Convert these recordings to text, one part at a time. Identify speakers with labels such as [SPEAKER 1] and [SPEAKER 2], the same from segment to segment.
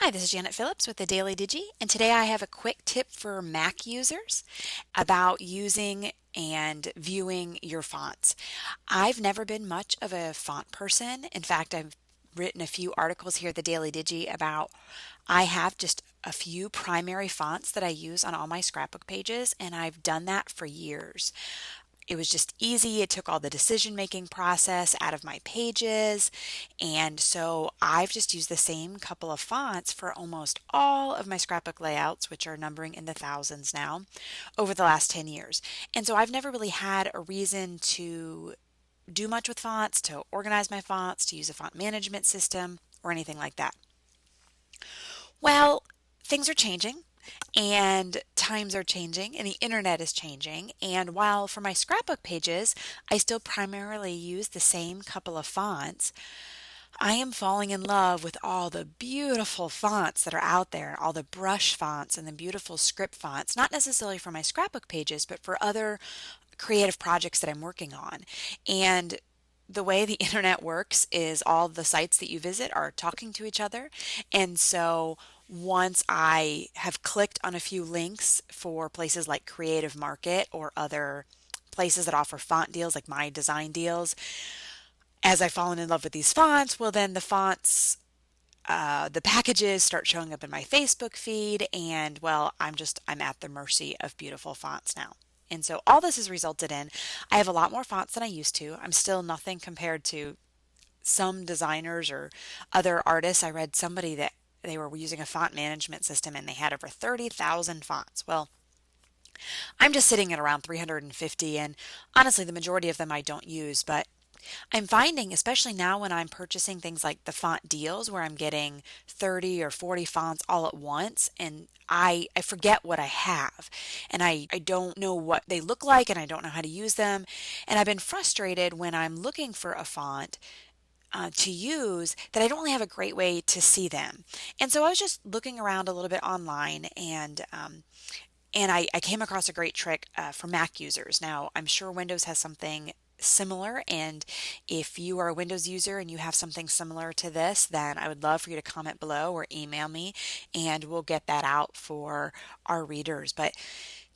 [SPEAKER 1] Hi, this is Janet Phillips with the Daily Digi, and today I have a quick tip for Mac users about using and viewing your fonts. I've never been much of a font person. In fact, I've written a few articles here at the Daily Digi about I have just a few primary fonts that I use on all my scrapbook pages, and I've done that for years. It was just easy. It took all the decision making process out of my pages. And so I've just used the same couple of fonts for almost all of my scrapbook layouts, which are numbering in the thousands now, over the last 10 years. And so I've never really had a reason to do much with fonts, to organize my fonts, to use a font management system, or anything like that. Well, things are changing and times are changing and the internet is changing. And while for my scrapbook pages, I still primarily use the same couple of fonts, I am falling in love with all the beautiful fonts that are out there, all the brush fonts and the beautiful script fonts, not necessarily for my scrapbook pages, but for other creative projects that I'm working on. And the way the internet works is all the sites that you visit are talking to each other. And so once I have clicked on a few links for places like Creative Market or other places that offer font deals like My Design Deals, as I've fallen in love with these fonts, well, then the fonts, the packages start showing up in my Facebook feed, and well, I'm at the mercy of beautiful fonts now. And so all this has resulted in I have a lot more fonts than I used to. I'm still nothing compared to some designers or other artists. I read somebody that they were using a font management system and they had over 30,000 fonts. Well, I'm just sitting at around 350, and honestly, the majority of them I don't use, but I'm finding, especially now when I'm purchasing things like the font deals where I'm getting 30 or 40 fonts all at once, and I forget what I have, and I don't know what they look like, and I don't know how to use them. And I've been frustrated when I'm looking for a font to use that I don't really have a great way to see them. And so I was just looking around a little bit online, and I came across a great trick for Mac users. Now, I'm sure Windows has something similar, and if you are a Windows user and you have something similar to this, then I would love for you to comment below or email me, and we'll get that out for our readers. But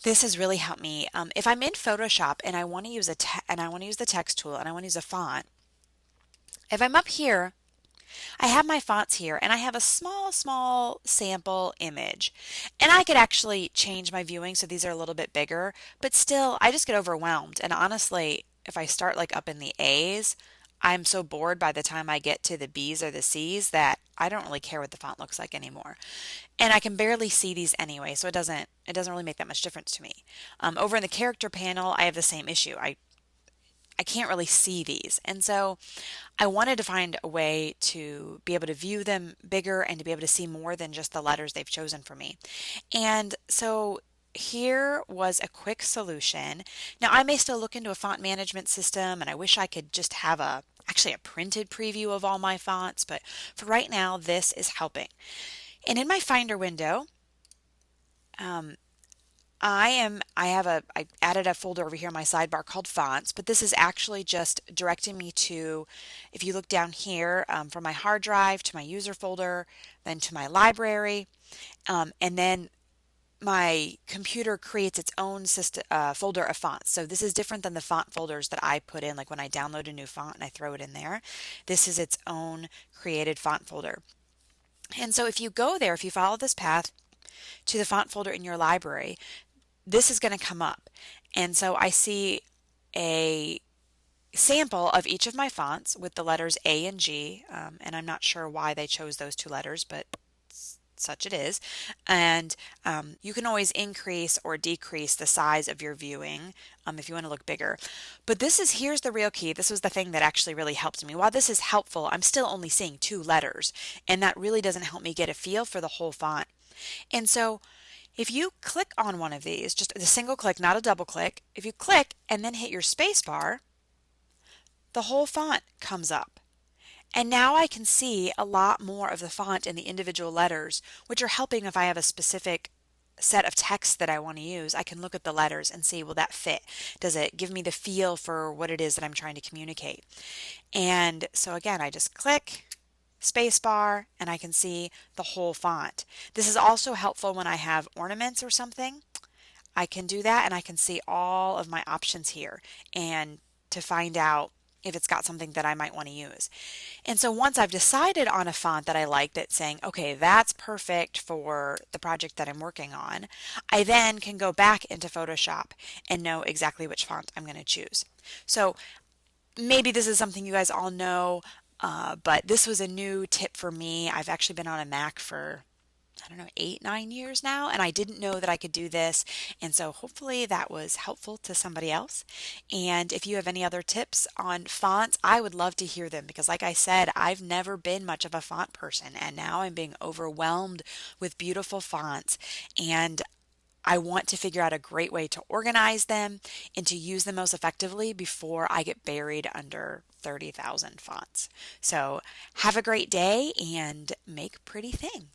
[SPEAKER 1] this has really helped me. If I'm in Photoshop and I want to use and I want to use the text tool and I want to use a font, if I'm up here I have my fonts here and I have a small sample image. And I could actually change my viewing so these are a little bit bigger, but still I just get overwhelmed. And honestly, if I start like up in the A's, I'm so bored by the time I get to the B's or the C's that I don't really care what the font looks like anymore. And I can barely see these anyway, so it doesn't really make that much difference to me. Over in the character panel, I have the same issue. I can't really see these. And so I wanted to find a way to be able to view them bigger and to be able to see more than just the letters they've chosen for me. And so here was a quick solution. Now I may still look into a font management system and I wish I could just have actually a printed preview of all my fonts, but for right now this is helping. And in my Finder window, um, I added a folder over here in my sidebar called fonts, but this is actually just directing me to, if you look down here, from my hard drive to my user folder, then to my library, and then my computer creates its own folder of fonts. So this is different than the font folders that I put in, like when I download a new font and I throw it in there. This is its own created font folder. And so if you go there, if you follow this path to the font folder in your library, this is going to come up. And so I see a sample of each of my fonts with the letters A and G, and I'm not sure why they chose those two letters, but such it is. And you can always increase or decrease the size of your viewing if you want to look bigger. But here's the real key. This was the thing that actually really helped me. While this is helpful, I'm still only seeing two letters, and that really doesn't help me get a feel for the whole font. And so if you click on one of these, just a single click, not a double click, if you click and then hit your space bar, the whole font comes up. And now I can see a lot more of the font in the individual letters, which are helping if I have a specific set of text that I want to use. I can look at the letters and see, will that fit? Does it give me the feel for what it is that I'm trying to communicate? And so again, I just click, spacebar, and I can see the whole font. This is also helpful when I have ornaments or something. I can do that and I can see all of my options here and to find out if it's got something that I might want to use. And so once I've decided on a font that I like that's saying, okay, that's perfect for the project that I'm working on, I then can go back into Photoshop and know exactly which font I'm going to choose. So maybe this is something you guys all know, but this was a new tip for me. I've actually been on a Mac for I don't know, 8, 9 years now, and I didn't know that I could do this. And so hopefully that was helpful to somebody else. And if you have any other tips on fonts, I would love to hear them because, like I said, I've never been much of a font person, and now I'm being overwhelmed with beautiful fonts. And I want to figure out a great way to organize them and to use them most effectively before I get buried under 30,000 fonts. So, have a great day and make pretty things.